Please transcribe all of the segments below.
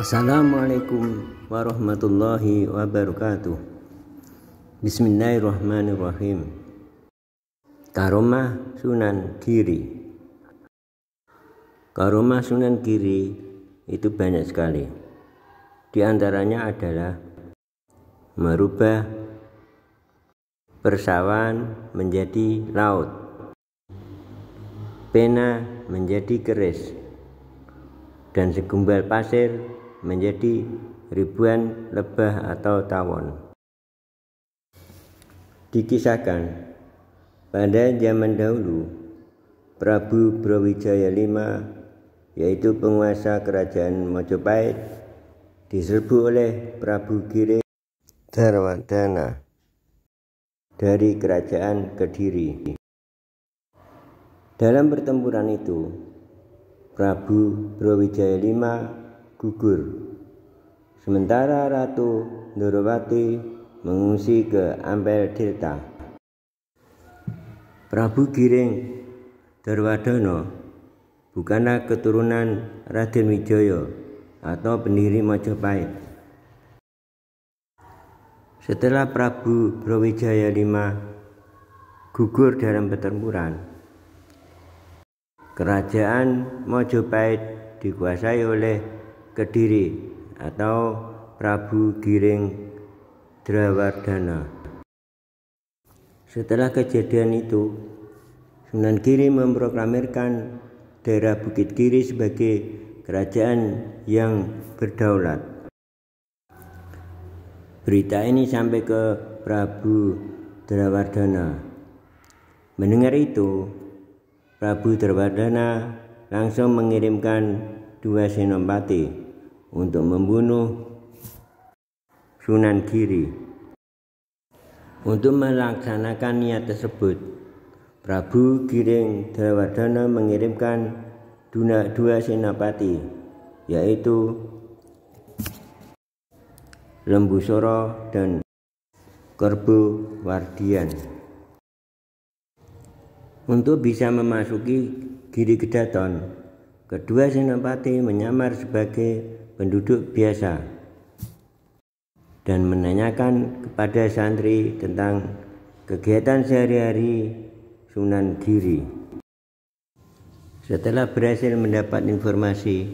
Assalamualaikum warahmatullahi wabarakatuh. Bismillahirrahmanirrahim. Karomah Sunan Giri. Karomah Sunan Giri itu banyak sekali. Di antaranya adalah merubah persawahan menjadi laut, pena menjadi keris, dan segumpal pasir menjadi ribuan lebah atau tawon. Dikisahkan pada zaman dahulu Prabu Brawijaya V, yaitu penguasa kerajaan Majapahit, diserbu oleh Prabu Giring Darwadana dari kerajaan Kediri. Dalam pertempuran itu Prabu Brawijaya V gugur, sementara Ratu Ndorowati mengungsi ke Ampel Tirta. Prabu Giring Darwadana bukanlah keturunan Raden Wijaya atau pendiri Majapahit. Setelah Prabu Brawijaya V gugur dalam pertempuran, kerajaan Majapahit dikuasai oleh Kediri atau Prabu Giring Darwadana. Setelah kejadian itu, Sunan Giri memproklamirkan daerah Bukit Giri sebagai kerajaan yang berdaulat. Berita ini sampai ke Prabu Darwadana. Mendengar itu, Prabu Darwadana langsung mengirimkan 2 senopati untuk membunuh Sunan Giri. Untuk melaksanakan niat tersebut, Prabu Giring Darwadana mengirimkan 2 senopati, yaitu Lembusura dan Kerbu Wardian, untuk bisa memasuki Giri Kedaton. Kedua senopati menyamar sebagai penduduk biasa dan menanyakan kepada santri tentang kegiatan sehari-hari Sunan Giri. Setelah berhasil mendapat informasi,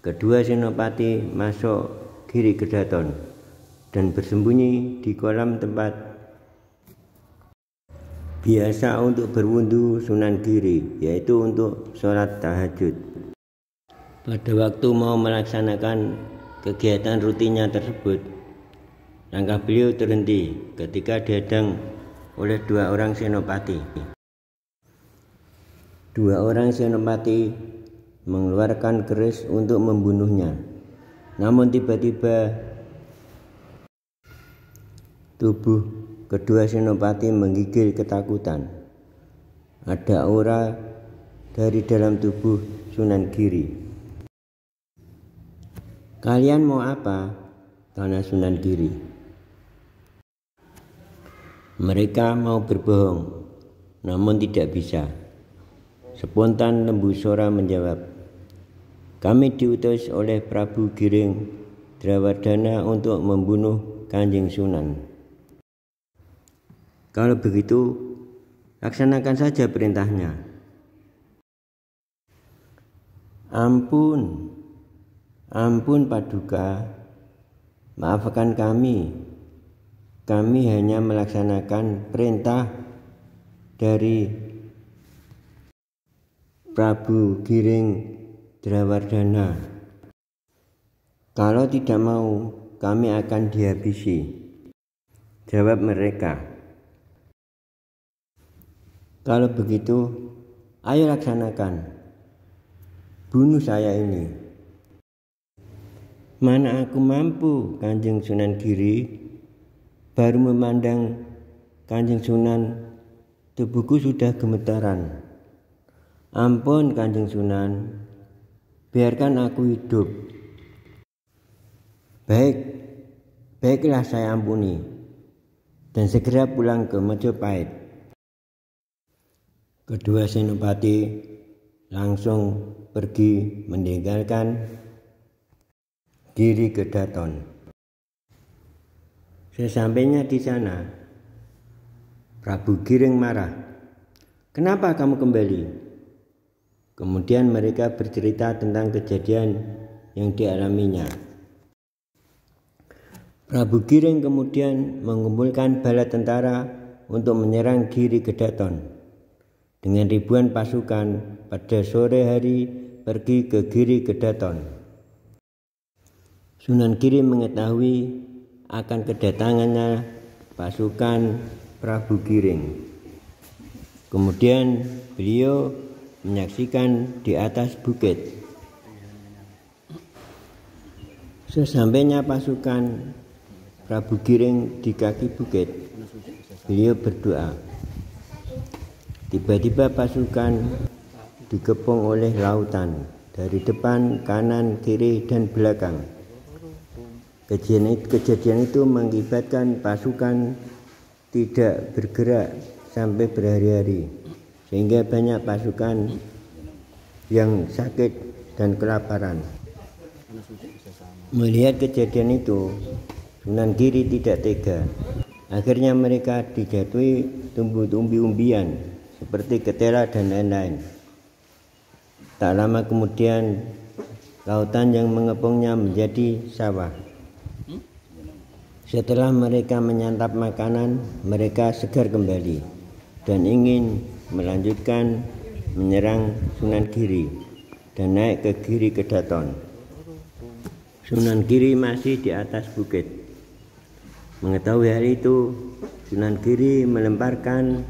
kedua senopati masuk Giri Kedaton dan bersembunyi di kolam tempat biasa untuk berwudu Sunan Giri, yaitu untuk sholat tahajud. Pada waktu mau melaksanakan kegiatan rutinnya tersebut, langkah beliau terhenti ketika dihadang oleh 2 orang senopati. 2 orang senopati mengeluarkan keris untuk membunuhnya. Namun tiba-tiba tubuh kedua senopati menggigil ketakutan. Ada aura dari dalam tubuh Sunan Giri. "Kalian mau apa?" tanya Sunan Giri. Mereka mau berbohong, namun tidak bisa. Spontan Lembusura menjawab, "Kami diutus oleh Prabu Giring Darwadana untuk membunuh Kanjeng Sunan." "Kalau begitu, laksanakan saja perintahnya." Ampun Paduka, maafkan kami. Kami hanya melaksanakan perintah dari Prabu Giring Darwadana. Kalau tidak mau, kami akan dihabisi, jawab mereka. "Kalau begitu, ayo laksanakan. Bunuh saya ini." "Mana aku mampu, Kanjeng Sunan Giri. Baru memandang Kanjeng Sunan, tubuhku sudah gemetaran." "Ampun Kanjeng Sunan, biarkan aku hidup." Baiklah saya ampuni, dan segera pulang ke Majapahit." Kedua senopati langsung pergi meninggalkan Giri Kedaton. Sesampainya di sana, Prabu Giring marah. "Kenapa kamu kembali?" Kemudian mereka bercerita tentang kejadian yang dialaminya. Prabu Giring kemudian mengumpulkan bala tentara untuk menyerang Giri Kedaton. Dengan ribuan pasukan pada sore hari pergi ke Giri Kedaton. Sunan Giri mengetahui akan kedatangannya pasukan Prabu Giring. Kemudian beliau menyaksikan di atas bukit. Sesampainya pasukan Prabu Giring di kaki bukit, beliau berdoa. Tiba-tiba pasukan dikepung oleh lautan dari depan, kanan, kiri, dan belakang. Kejadian itu mengakibatkan pasukan tidak bergerak sampai berhari-hari, sehingga banyak pasukan yang sakit dan kelaparan. Melihat kejadian itu, Sunan Giri tidak tega. Akhirnya mereka dijatuhi umbi-umbian seperti ketela dan lain-lain. Tak lama kemudian, lautan yang mengepungnya menjadi sawah. Setelah mereka menyantap makanan, mereka segar kembali dan ingin melanjutkan menyerang Sunan Giri dan naik ke Giri Kedaton. Sunan Giri masih di atas bukit. Mengetahui hal itu, Sunan Giri melemparkan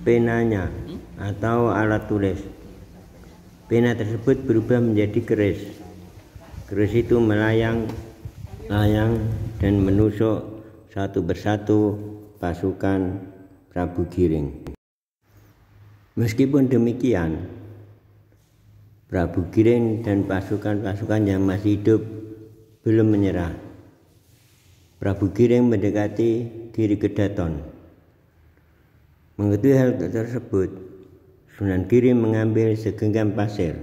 penanya atau alat tulis. Pena tersebut berubah menjadi keris. Keris itu melayang dan menusuk satu persatu pasukan Prabu Giring. Meskipun demikian, Prabu Giring dan pasukan-pasukan yang masih hidup belum menyerah. Prabu Giring mendekati Giri Kedaton. Mengetahui hal tersebut, Sunan Giri mengambil segenggam pasir.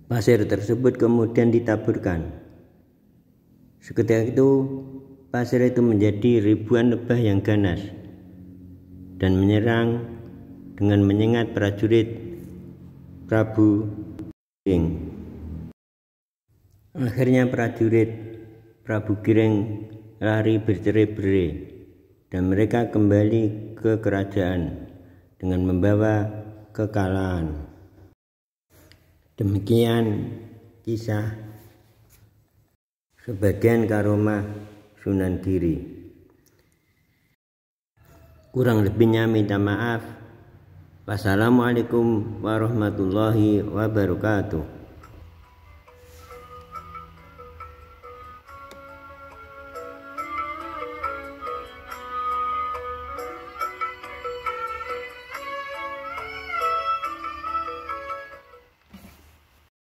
Pasir tersebut kemudian ditaburkan. Seketika itu, pasir itu menjadi ribuan lebah yang ganas dan menyerang dengan menyengat prajurit Prabu Giring. Akhirnya prajurit Prabu Giring lari bercerai-berai dan mereka kembali ke kerajaan dengan membawa kekalahan. Demikian kisah sebagian karomah Sunan Giri. Kurang lebihnya minta maaf. Wassalamualaikum warahmatullahi wabarakatuh.